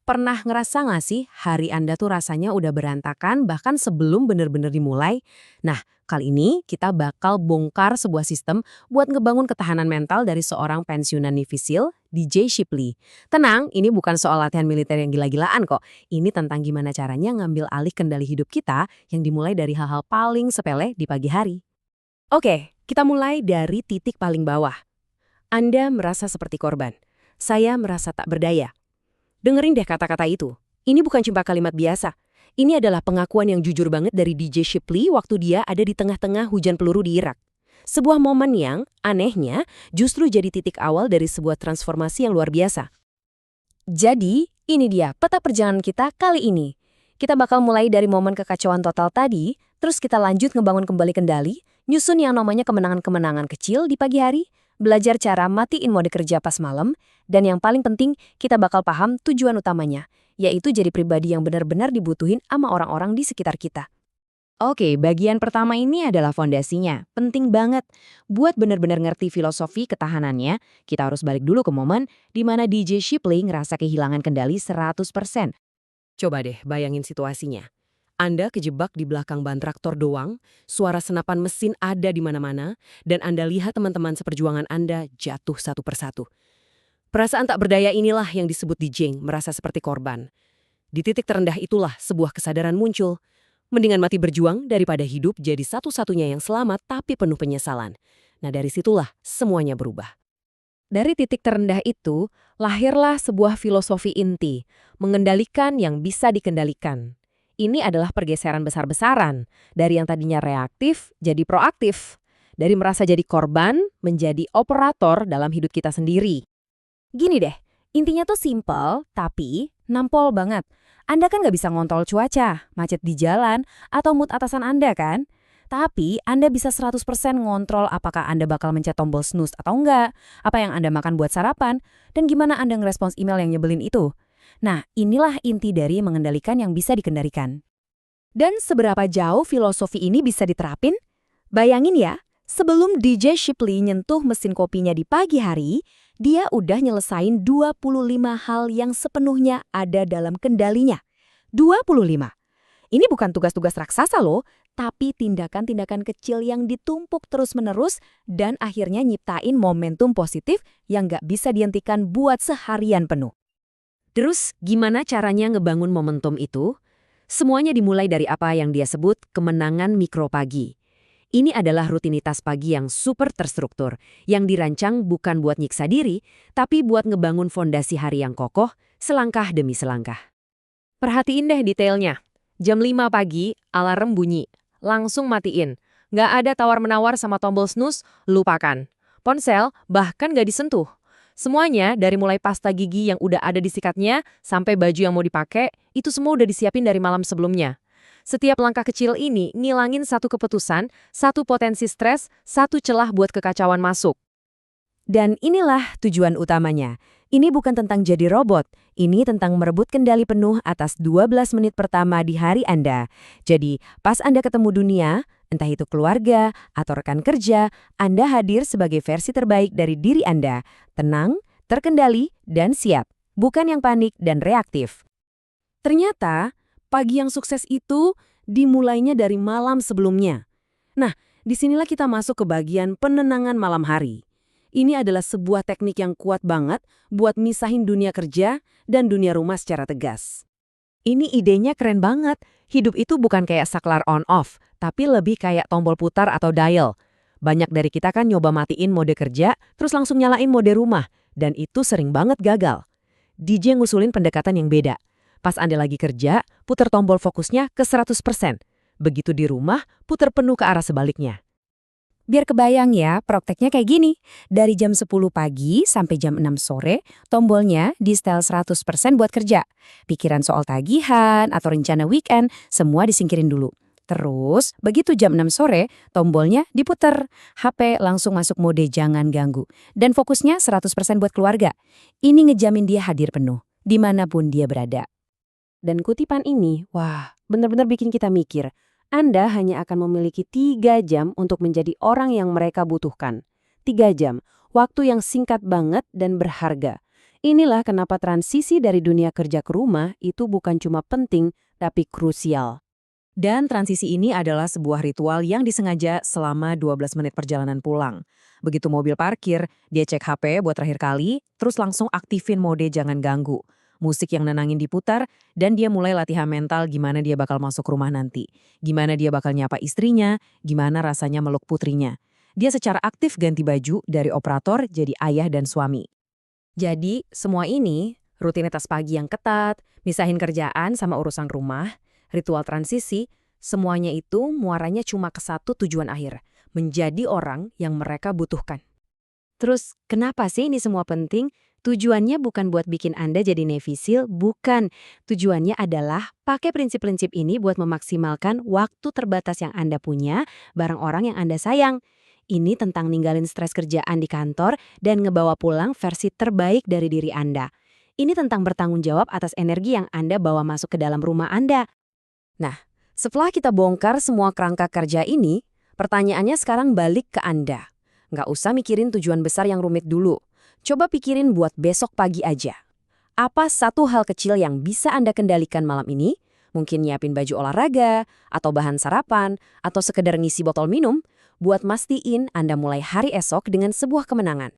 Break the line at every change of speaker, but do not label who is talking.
Pernah ngerasa nggak sih hari Anda tuh rasanya udah berantakan bahkan sebelum bener-bener dimulai? Nah, kali ini kita bakal bongkar sebuah sistem buat ngebangun ketahanan mental dari seorang pensiunan Navy SEAL, DJ Shipley. Tenang, ini bukan soal latihan militer yang gila-gilaan kok. Ini tentang gimana caranya ngambil alih kendali hidup kita yang dimulai dari hal-hal paling sepele di pagi hari. Oke, kita mulai dari titik paling bawah. Anda merasa seperti korban. Saya merasa tak berdaya. Dengerin deh kata-kata itu. Ini bukan cuma kalimat biasa. Ini adalah pengakuan yang jujur banget dari DJ Shipley waktu dia ada di tengah-tengah hujan peluru di Irak. Sebuah momen yang, anehnya, justru jadi titik awal dari sebuah transformasi yang luar biasa. Jadi, ini dia peta perjalanan kita kali ini. Kita bakal mulai dari momen kekacauan total tadi, terus kita lanjut ngebangun kembali kendali, nyusun yang namanya kemenangan-kemenangan kecil di pagi hari, belajar cara matiin mode kerja pas malam, dan yang paling penting, kita bakal paham tujuan utamanya, yaitu jadi pribadi yang benar-benar dibutuhin sama orang-orang di sekitar kita. Oke, bagian pertama ini adalah fondasinya. Penting banget. Buat benar-benar ngerti filosofi ketahanannya, kita harus balik dulu ke momen di mana DJ Shipley ngerasa kehilangan kendali 100%. Coba deh bayangin situasinya. Anda kejebak di belakang ban traktor doang, suara senapan mesin ada di mana-mana, dan Anda lihat teman-teman seperjuangan Anda jatuh satu persatu. Perasaan tak berdaya inilah yang disebut DJ, merasa seperti korban. Di titik terendah itulah sebuah kesadaran muncul. Mendingan mati berjuang daripada hidup jadi satu-satunya yang selamat tapi penuh penyesalan. Nah dari situlah semuanya berubah. Dari titik terendah itu, lahirlah sebuah filosofi inti, mengendalikan yang bisa dikendalikan. Ini adalah pergeseran besar-besaran, dari yang tadinya reaktif jadi proaktif, dari merasa jadi korban menjadi operator dalam hidup kita sendiri. Gini deh, intinya tuh simple, tapi nampol banget. Anda kan nggak bisa ngontrol cuaca, macet di jalan, atau mood atasan Anda kan? Tapi Anda bisa 100% ngontrol apakah Anda bakal mencet tombol snooze atau enggak, apa yang Anda makan buat sarapan, dan gimana Anda ngerespons email yang nyebelin itu. Nah, inilah inti dari mengendalikan yang bisa dikendalikan. Dan seberapa jauh filosofi ini bisa diterapin? Bayangin ya, sebelum DJ Shipley nyentuh mesin kopinya di pagi hari, dia udah nyelesain 25 hal yang sepenuhnya ada dalam kendalinya. 25. Ini bukan tugas-tugas raksasa loh, tapi tindakan-tindakan kecil yang ditumpuk terus-menerus dan akhirnya nyiptain momentum positif yang nggak bisa dihentikan buat seharian penuh. Terus, gimana caranya ngebangun momentum itu? Semuanya dimulai dari apa yang dia sebut kemenangan mikro pagi. Ini adalah rutinitas pagi yang super terstruktur, yang dirancang bukan buat nyiksa diri, tapi buat ngebangun fondasi hari yang kokoh, selangkah demi selangkah. Perhatiin deh detailnya. Jam 5 pagi, alarm bunyi. Langsung matiin. Nggak ada tawar-menawar sama tombol snooze, lupakan. Ponsel bahkan nggak disentuh. Semuanya dari mulai pasta gigi yang udah ada di sikatnya, sampai baju yang mau dipakai, itu semua udah disiapin dari malam sebelumnya. Setiap langkah kecil ini ngilangin satu keputusan, satu potensi stres, satu celah buat kekacauan masuk. Dan inilah tujuan utamanya. Ini bukan tentang jadi robot, ini tentang merebut kendali penuh atas 12 menit pertama di hari Anda. Jadi, pas Anda ketemu dunia, entah itu keluarga atau rekan kerja, Anda hadir sebagai versi terbaik dari diri Anda. Tenang, terkendali, dan siap. Bukan yang panik dan reaktif. Ternyata, pagi yang sukses itu dimulainya dari malam sebelumnya. Nah, disinilah kita masuk ke bagian penenangan malam hari. Ini adalah sebuah teknik yang kuat banget buat misahin dunia kerja dan dunia rumah secara tegas. Ini idenya keren banget. Hidup itu bukan kayak saklar on-off, tapi lebih kayak tombol putar atau dial. Banyak dari kita kan nyoba matiin mode kerja, terus langsung nyalain mode rumah, dan itu sering banget gagal. DJ ngusulin pendekatan yang beda. Pas Anda lagi kerja, putar tombol fokusnya ke 100%. Begitu di rumah, putar penuh ke arah sebaliknya. Biar kebayang ya, prakteknya kayak gini. Dari jam 10 pagi sampai jam 6 sore, tombolnya di-setel 100% buat kerja. Pikiran soal tagihan atau rencana weekend, semua disingkirin dulu. Terus, begitu jam 6 sore, tombolnya diputer. HP langsung masuk mode jangan ganggu. Dan fokusnya 100% buat keluarga. Ini ngejamin dia hadir penuh, dimanapun dia berada. Dan kutipan ini, wah, benar-benar bikin kita mikir. Anda hanya akan memiliki 3 jam untuk menjadi orang yang mereka butuhkan. 3 jam, waktu yang singkat banget dan berharga.
Inilah kenapa transisi dari dunia kerja ke rumah itu bukan cuma penting, tapi krusial.
Dan transisi ini adalah sebuah ritual yang disengaja selama 12 menit perjalanan pulang. Begitu mobil parkir, dia cek HP buat terakhir kali, terus langsung aktifin mode jangan ganggu. Musik yang nenangin diputar, dan dia mulai latihan mental gimana dia bakal masuk rumah nanti. Gimana dia bakal nyapa istrinya, gimana rasanya meluk putrinya. Dia secara aktif ganti baju dari operator jadi ayah dan suami. Jadi, semua ini, rutinitas pagi yang ketat, misahin kerjaan sama urusan rumah, ritual transisi, semuanya itu muaranya cuma ke satu tujuan akhir, menjadi orang yang mereka butuhkan. Terus, kenapa sih ini semua penting? Tujuannya bukan buat bikin Anda jadi nefisil, bukan. Tujuannya adalah pakai prinsip-prinsip ini buat memaksimalkan waktu terbatas yang Anda punya bareng orang yang Anda sayang. Ini tentang ninggalin stres kerjaan di kantor dan ngebawa pulang versi terbaik dari diri Anda. Ini tentang bertanggung jawab atas energi yang Anda bawa masuk ke dalam rumah Anda. Nah, setelah kita bongkar semua kerangka kerja ini, pertanyaannya sekarang balik ke Anda. Nggak usah mikirin tujuan besar yang rumit dulu. Coba pikirin buat besok pagi aja. Apa satu hal kecil yang bisa Anda kendalikan malam ini? Mungkin nyiapin baju olahraga, atau bahan sarapan, atau sekedar ngisi botol minum, buat mastiin Anda mulai hari esok dengan sebuah kemenangan.